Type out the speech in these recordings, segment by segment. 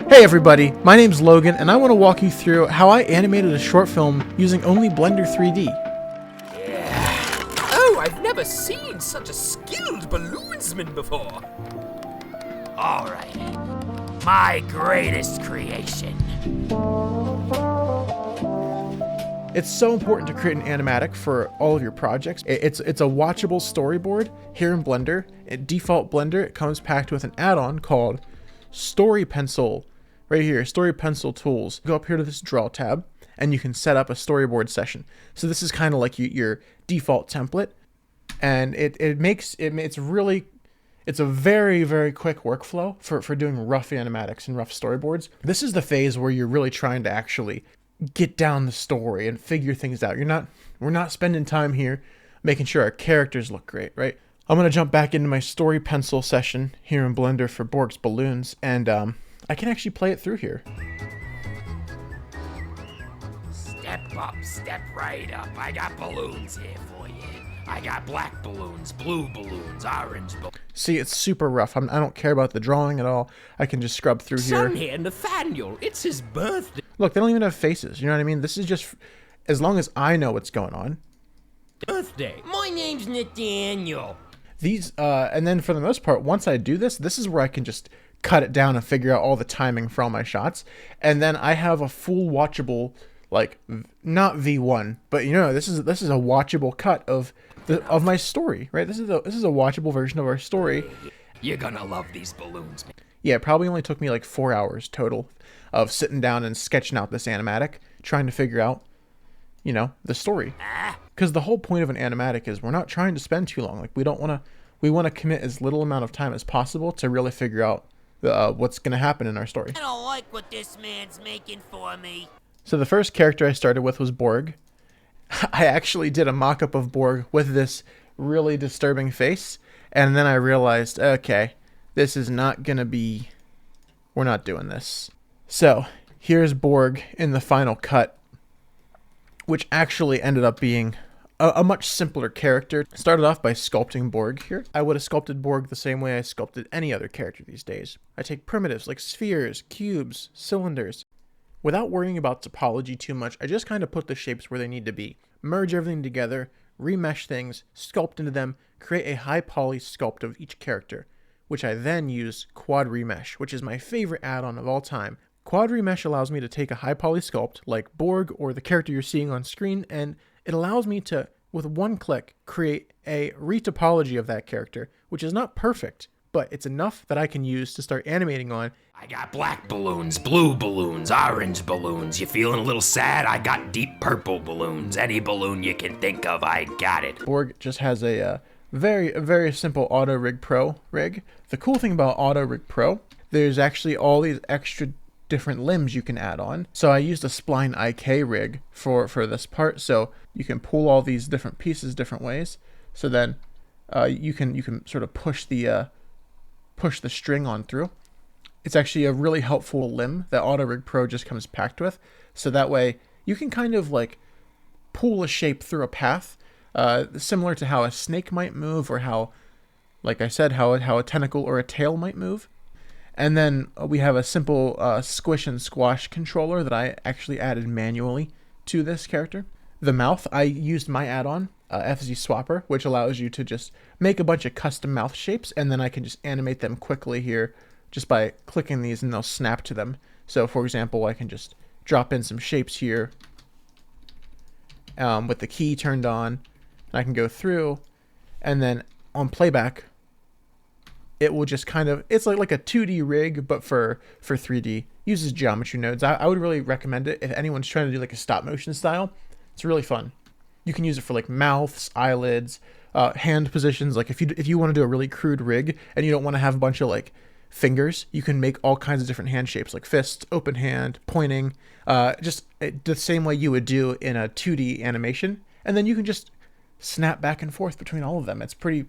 Hey everybody, my name's Logan and I want to walk you through how I animated a short film using only Blender 3D. Oh, I've never seen such a skilled balloonsman before. Alright, my greatest creation. It's so important to create an animatic for all of your projects. It's a watchable storyboard here in Blender. At default Blender, it comes packed with an add-on called Story Pencil. Right here, Story Pencil Tools. Go up here to this Draw tab, and you can set up a storyboard session. So this is kind of like your default template, and it's a very, very quick workflow for doing rough animatics and rough storyboards. This is the phase where you're really trying to actually get down the story and figure things out. We're not spending time here making sure our characters look great, right? I'm gonna jump back into my Story Pencil session here in Blender for Borg's Balloons, and I can actually play it through here. Step up, step right up. I got balloons here for you. I got black balloons, blue balloons, orange balloons. See, it's super rough. I don't care about the drawing at all. I can just scrub through here. Son here, Nathaniel. It's his birthday. Look, they don't even have faces. You know what I mean? This is just as long as I know what's going on. Birthday. My name's Nathaniel. These, and then for the most part, once I do this, this is where I can just cut it down and figure out all the timing for all my shots. And then I have a full watchable, like, not V1, but this is a watchable cut of my story, right? This is a watchable version of our story. You're gonna love these balloons, man. Yeah, it probably only took me like 4 hours total of sitting down and sketching out this animatic, trying to figure out, the story. Because the whole point of an animatic is we're not trying to spend too long. Like we want to commit as little amount of time as possible to really figure out what's going to happen in our story. I don't like what this man's making for me. So the first character I started with was Borg. I actually did a mock-up of Borg with this really disturbing face, and then I realized, okay, this is not going to be, we're not doing this. So here's Borg in the final cut, which actually ended up being a much simpler character. Started off by sculpting Borg here. I would have sculpted Borg the same way I sculpted any other character these days. I take primitives like spheres, cubes, cylinders. Without worrying about topology too much, I just kind of put the shapes where they need to be. Merge everything together, remesh things, sculpt into them, create a high poly sculpt of each character, which I then use Quad Remesh, which is my favorite add-on of all time. Quad Remesh allows me to take a high poly sculpt like Borg or the character you're seeing on screen, and it allows me to, with one click, create a retopology of that character, which is not perfect, but it's enough that I can use to start animating on. I got black balloons, blue balloons, orange balloons. You feeling a little sad? I got deep purple balloons. Any balloon you can think of, I got it. Borg just has a very simple Auto Rig Pro rig. The cool thing about Auto Rig Pro, there's actually all these extra different limbs you can add on. So I used a Spline IK rig for this part, so you can pull all these different pieces different ways. So then you can sort of push the string on through. It's actually a really helpful limb that Auto Rig Pro just comes packed with. So that way you can kind of like pull a shape through a path, similar to how a snake might move, or how, like I said, how a tentacle or a tail might move. And then we have a simple squish and squash controller that I actually added manually to this character. The mouth, I used my add-on, FZ Swapper, which allows you to just make a bunch of custom mouth shapes, and then I can just animate them quickly here just by clicking these, and they'll snap to them. So for example, I can just drop in some shapes here with the key turned on, and I can go through, and then on playback, it will just kind of, it's like a 2D rig, but for 3D. Uses geometry nodes. I would really recommend it if anyone's trying to do like a stop motion style. It's really fun. You can use it for like mouths, eyelids, hand positions. Like if you want to do a really crude rig and you don't want to have a bunch of like fingers, you can make all kinds of different hand shapes, like fists, open hand, pointing, just the same way you would do in a 2D animation. And then you can just snap back and forth between all of them. It's pretty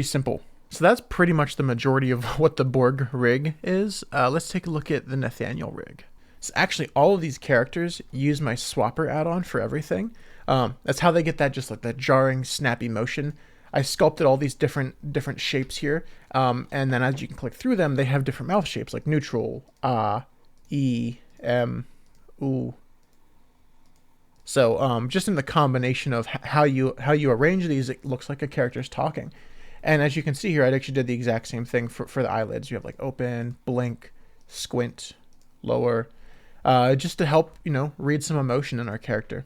simple. So that's pretty much the majority of what the Borg rig is. Let's take a look at the Nathaniel rig. So actually all of these characters use my Swapper add-on for everything. That's how they get that, just like that jarring, snappy motion. I sculpted all these different shapes here, and then as you can click through them, they have different mouth shapes like neutral, e, m, u. So just in the combination of how you arrange these, it looks like a character's talking. And as you can see here, I actually did the exact same thing for the eyelids. You have like open, blink, squint, lower, just to help, read some emotion in our character.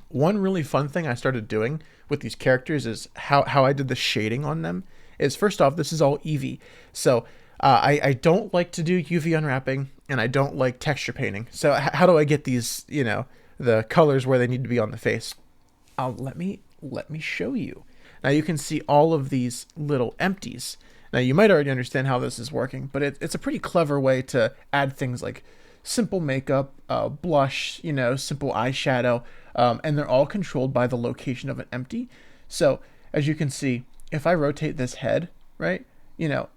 One really fun thing I started doing with these characters is how I did the shading on them. Is first off, this is all Eevee. So I don't like to do UV unwrapping, and I don't like texture painting. So how do I get these, the colors where they need to be on the face? Let me show you. Now you can see all of these little empties. Now you might already understand how this is working, but it's a pretty clever way to add things like simple makeup, blush, simple eyeshadow, and they're all controlled by the location of an empty. So as you can see, if I rotate this head, right,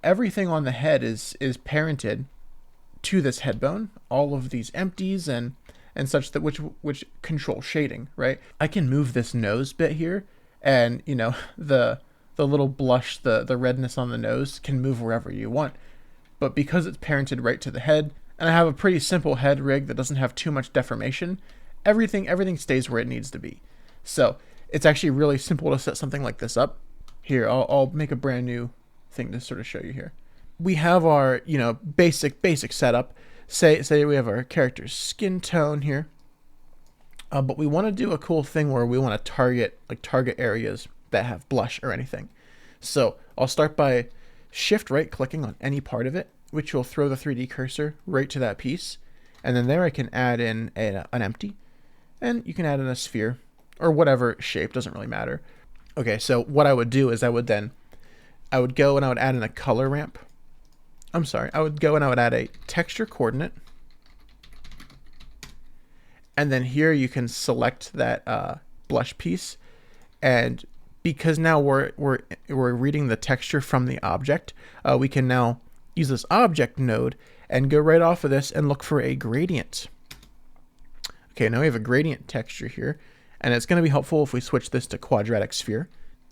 everything on the head is parented to this head bone, all of these empties and such, that which control shading, right? I can move this nose bit here, and the little blush, the redness on the nose can move wherever you want. But because it's parented right to the head, and I have a pretty simple head rig that doesn't have too much deformation, everything stays where it needs to be. So it's actually really simple to set something like this up. Here, I'll make a brand new thing to sort of show you here. We have our basic setup. Say we have our character's skin tone here. But we want to do a cool thing where we want to target areas that have blush or anything. So I'll start by shift right clicking on any part of it, which will throw the 3D cursor right to that piece. And then there I can add in an empty, and you can add in a sphere or whatever shape, doesn't really matter. Okay, so what I would do is I would go and I would add in a color ramp. I would go and I would add a texture coordinate. And then here you can select that blush piece, and because now we're reading the texture from the object, we can now use this object node and go right off of this and look for a gradient. Okay, now we have a gradient texture here, and it's going to be helpful if we switch this to quadratic sphere.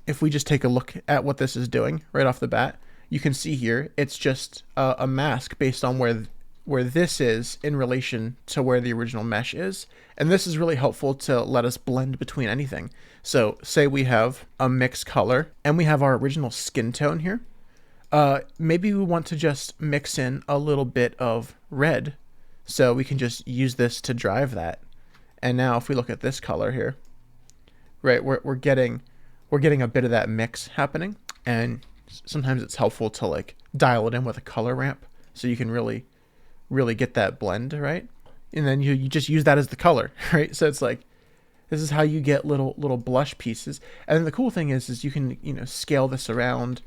If we just take a look at what this is doing right off the bat, you can see here it's just a mask based on where this is in relation to where the original mesh is. And this is really helpful to let us blend between anything. So say we have a mixed color and we have our original skin tone here. Maybe we want to just mix in a little bit of red, so we can just use this to drive that. And now if we look at this color here, right, we're getting a bit of that mix happening. And sometimes it's helpful to like dial it in with a color ramp so you can really get that blend, right? And then you just use that as the color, right? So it's like, this is how you get little blush pieces. And then the cool thing is you can, scale this around,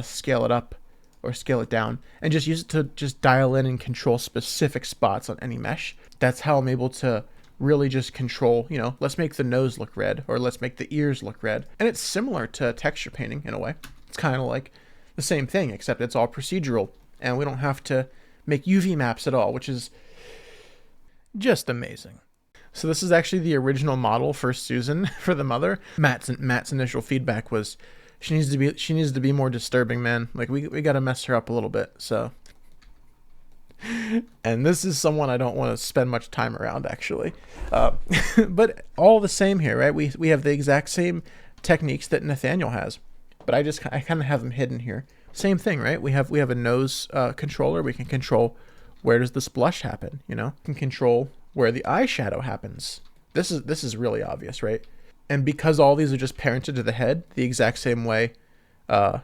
scale it up or scale it down, and just use it to just dial in and control specific spots on any mesh. That's how I'm able to really just control, let's make the nose look red, or let's make the ears look red. And it's similar to texture painting in a way. It's kind of like the same thing, except it's all procedural, and we don't have to make UV maps at all, which is just amazing. So this is actually the original model for Susan, for the mother. Matt's initial feedback was she needs to be more disturbing, man. Like we got to mess her up a little bit. So, and this is someone I don't want to spend much time around, actually. But all the same here, right? We have the exact same techniques that Nathaniel has, but I kind of have them hidden here. Same thing, right? We have a nose controller. We can control where does this blush happen, We can control where the eyeshadow happens. This is really obvious, right? And because all these are just parented to the head the exact same way the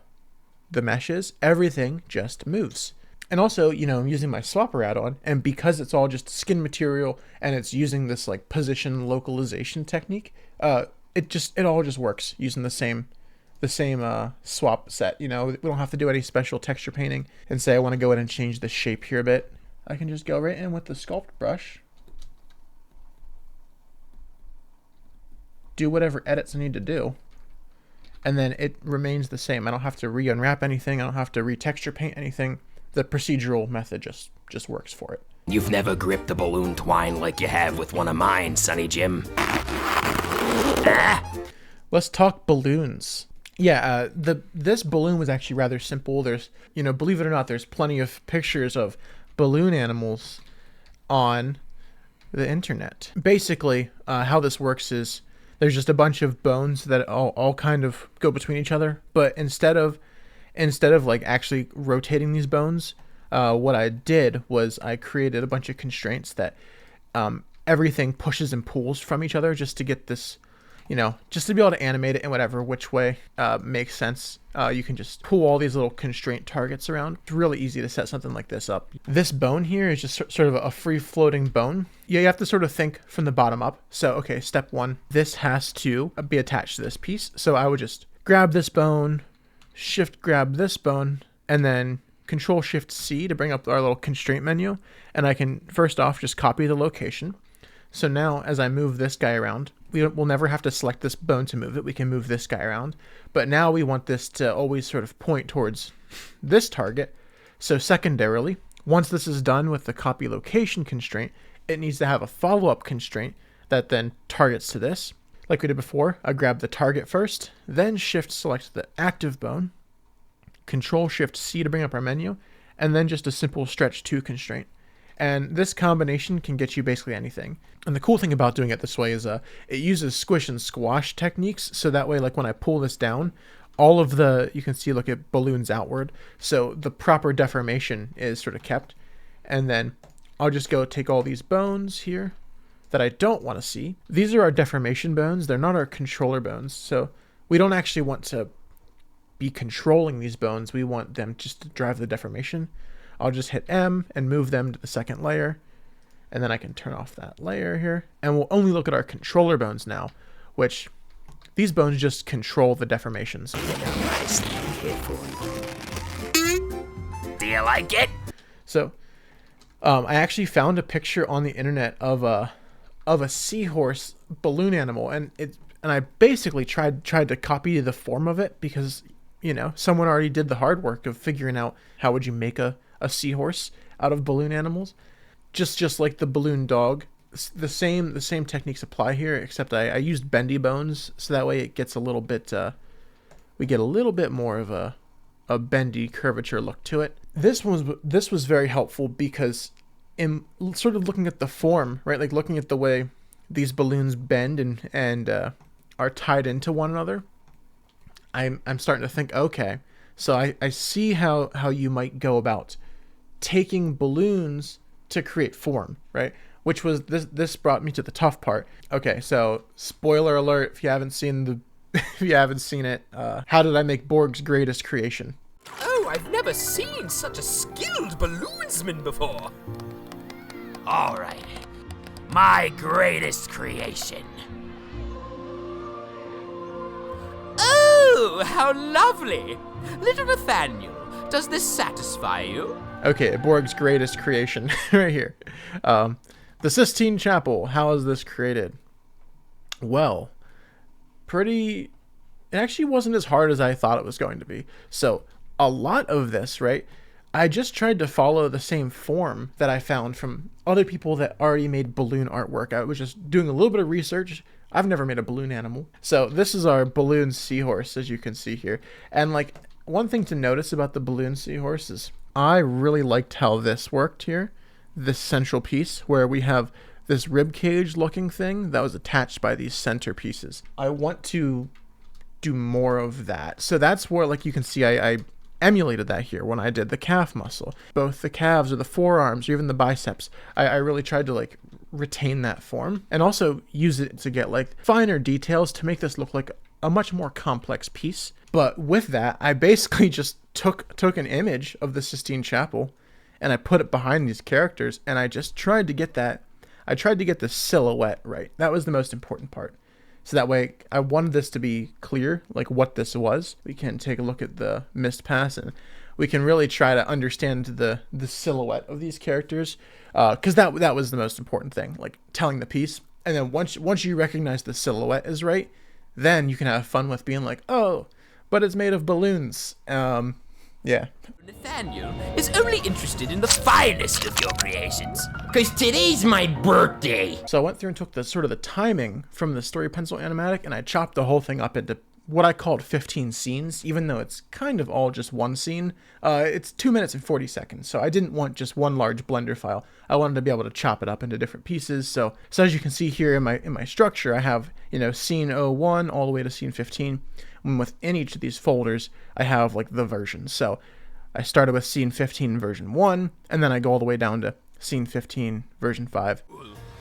mesh is, everything just moves. And also, I'm using my swapper add-on, and because it's all just skin material and it's using this like position localization technique, it all just works using the same swap set. We don't have to do any special texture painting and say I want to go in and change the shape here a bit. I can just go right in with the sculpt brush, do whatever edits I need to do, and then it remains the same. I don't have to re-unwrap anything. I don't have to re-texture paint anything. The procedural method just works for it. You've never gripped a balloon twine like you have with one of mine, Sonny Jim. Let's talk balloons. Yeah, this balloon was actually rather simple. There's, believe it or not, there's plenty of pictures of balloon animals on the internet. Basically, how this works is there's just a bunch of bones that all kind of go between each other. But instead of like actually rotating these bones, what I did was I created a bunch of constraints that everything pushes and pulls from each other just to get this, just to be able to animate it in whatever which way makes sense. You can just pull all these little constraint targets around. It's really easy to set something like this up. This bone here is just sort of a free floating bone. Yeah, you have to sort of think from the bottom up. So, okay, step one, this has to be attached to this piece. So I would just grab this bone, shift grab this bone, and then Control Shift C to bring up our little constraint menu. And I can first off just copy the location. So now as I move this guy around, we'll never have to select this bone to move it. We can move this guy around. But now we want this to always sort of point towards this target. So secondarily, once this is done with the copy location constraint, it needs to have a follow-up constraint that then targets to this. Like we did before, I grab the target first, then Shift select the active bone, Control Shift C to bring up our menu, and then just a simple stretch to constraint. And this combination can get you basically anything. And the cool thing about doing it this way is it uses squish and squash techniques. So that way, like when I pull this down, all of you can see, look, it balloons outward. So the proper deformation is sort of kept. And then I'll just go take all these bones here that I don't want to see. These are our deformation bones. They're not our controller bones. So we don't actually want to be controlling these bones. We want them just to drive the deformation. I'll just hit M and move them to the second layer. And then I can turn off that layer here. And we'll only look at our controller bones now, which these bones just control the deformations. Do you like it? So I actually found a picture on the internet of a seahorse balloon animal, and I basically tried to copy the form of it because someone already did the hard work of figuring out how would you make a seahorse out of balloon animals. Just like the balloon dog, the same techniques apply here, except I used bendy bones, so that way it gets a little bit we get a little bit more of a bendy curvature look to it. This was very helpful because in sort of looking at the form, right, like looking at the way these balloons bend and are tied into one another, I'm starting to think, okay, so I see how you might go about taking balloons to create form, right? Which was this brought me to the tough part. Okay, so spoiler alert if you haven't seen if you haven't seen it, how did I make Borg's greatest creation? Oh, I've never seen such a skilled balloonsman before. All right, my greatest creation. Oh, how lovely! Little Nathaniel, does this satisfy you? Okay, Borg's greatest creation right here. The Sistine Chapel, how is this created? Well, it actually wasn't as hard as I thought it was going to be. So a lot of this, right, I just tried to follow the same form that I found from other people that already made balloon artwork. I was just doing a little bit of research. I've never made a balloon animal. So this is our balloon seahorse, as you can see here. And like one thing to notice about the balloon seahorse is I really liked how this worked here. This central piece where we have this rib cage looking thing that was attached by these center pieces. I want to do more of that. So that's where, like you can see, I emulated that here when I did the calf muscle. Both the calves or the forearms or even the biceps. I really tried to like retain that form and also use it to get like finer details to make this look like a much more complex piece. But with that, I basically just took an image of the Sistine Chapel and I put it behind these characters, and I just tried to get the silhouette right. That was the most important part. So that way I wanted this to be clear, like what this was. We can take a look at the mist pass and we can really try to understand the silhouette of these characters, because that was the most important thing, like telling the piece. And then once you recognize the silhouette is right, then you can have fun with being like, oh, but it's made of balloons. Yeah. Nathaniel is only interested in the finest of your creations. Cause today's my birthday. So I went through and took the timing from the story pencil animatic and I chopped the whole thing up into what I called 15 scenes, even though it's kind of all just one scene. It's 2 minutes and 40 seconds, so I didn't want just one large Blender file. I wanted to be able to chop it up into different pieces. So as you can see here in my structure, I have, scene 01 all the way to scene 15. And within each of these folders, I have like the versions. So I started with scene 15 version 1, and then I go all the way down to scene 15 version 5.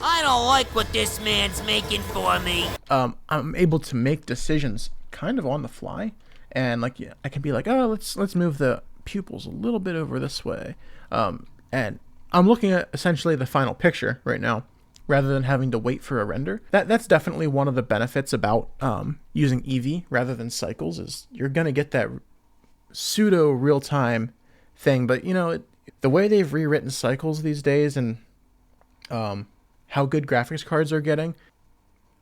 I don't like what this man's making for me. I'm able to make decisions kind of on the fly, and like I can be like, oh, let's move the pupils a little bit over this way, and I'm looking at essentially the final picture right now, rather than having to wait for a render. That's definitely one of the benefits about using Eevee rather than cycles, is you're gonna get that pseudo real-time thing. But the way they've rewritten cycles these days, and how good graphics cards are getting,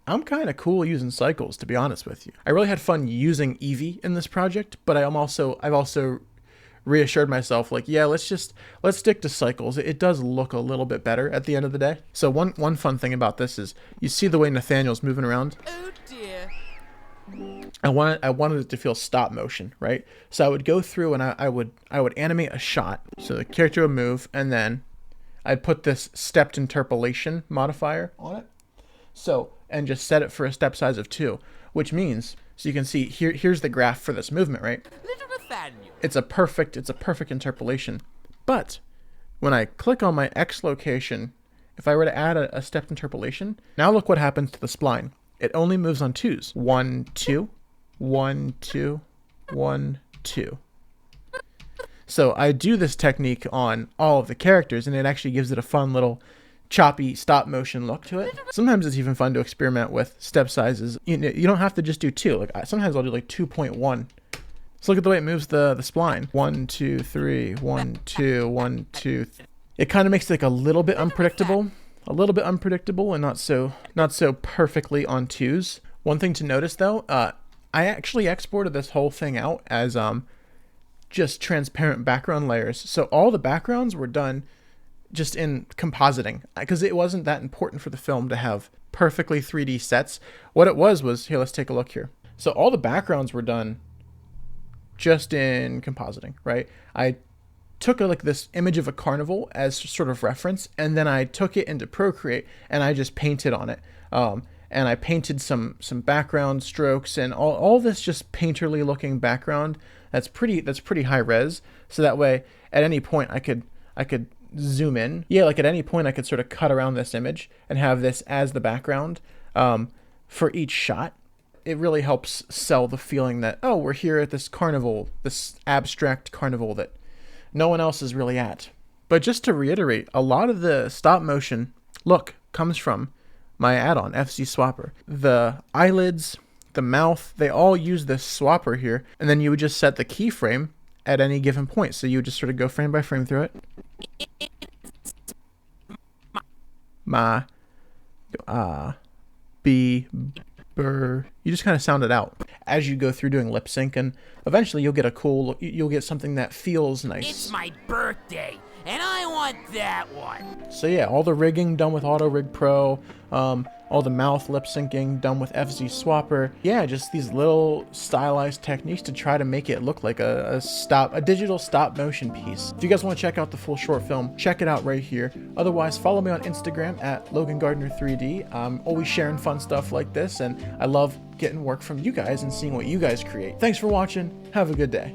I'm kind of cool using cycles, to be honest with you. I really had fun using Eevee in this project, but I've also reassured myself, like, yeah, let's stick to cycles. It does look a little bit better at the end of the day. So one fun thing about this is you see the way Nathaniel's moving around. Oh dear. I wanted it to feel stop motion, right? So I would go through and I would animate a shot. So the character would move, and then I'd put this stepped interpolation modifier on it. So, and just set it for a step size of 2, which means, so you can see here's the graph for this movement, right? Little Nathaniel. It's a perfect interpolation. But when I click on my X location, if I were to add a stepped interpolation, now look what happens to the spline. It only moves on 2s. 1, 2, 1, 2, 1, 2. So I do this technique on all of the characters, and it actually gives it a fun little choppy stop motion look to it. Sometimes it's even fun to experiment with step sizes. You don't have to just do 2. Like sometimes I'll do like 2.1. So look at the way it moves the spline. 1, 2, 3, 1, 2, 1, 2. It kind of makes it like a little bit unpredictable, and not so perfectly on 2s. One thing to notice though, I actually exported this whole thing out as just transparent background layers. So all the backgrounds were done just in compositing, because it wasn't that important for the film to have perfectly 3D sets. What it was here, let's take a look here. So all the backgrounds were done just in compositing, right? I took like this image of a carnival as sort of reference, and then I took it into Procreate and I just painted on it. And I painted some background strokes and all this just painterly looking background that's pretty high res. So that way at any point I could zoom in. Yeah, like at any point I could sort of cut around this image and have this as the background for each shot. It really helps sell the feeling that, oh, we're here at this carnival, this abstract carnival that no one else is really at. But just to reiterate, a lot of the stop motion look comes from my add-on, FC Swapper. The eyelids, the mouth, they all use this swapper here, and then you would just set the keyframe at any given point. So you would just sort of go frame by frame through it. Ma, B, burr. You just kind of sound it out as you go through doing lip sync, and eventually you'll get something that feels nice. It's my birthday, and I want that one. So yeah, all the rigging done with Auto Rig Pro, all the mouth lip syncing done with FZ Swapper. Yeah, just these little stylized techniques to try to make it look like a digital stop motion piece. If you guys want to check out the full short film, check it out right here. Otherwise, follow me on Instagram at LoganGardner3D. I'm always sharing fun stuff like this, and I love getting work from you guys and seeing what you guys create. Thanks for watching. Have a good day.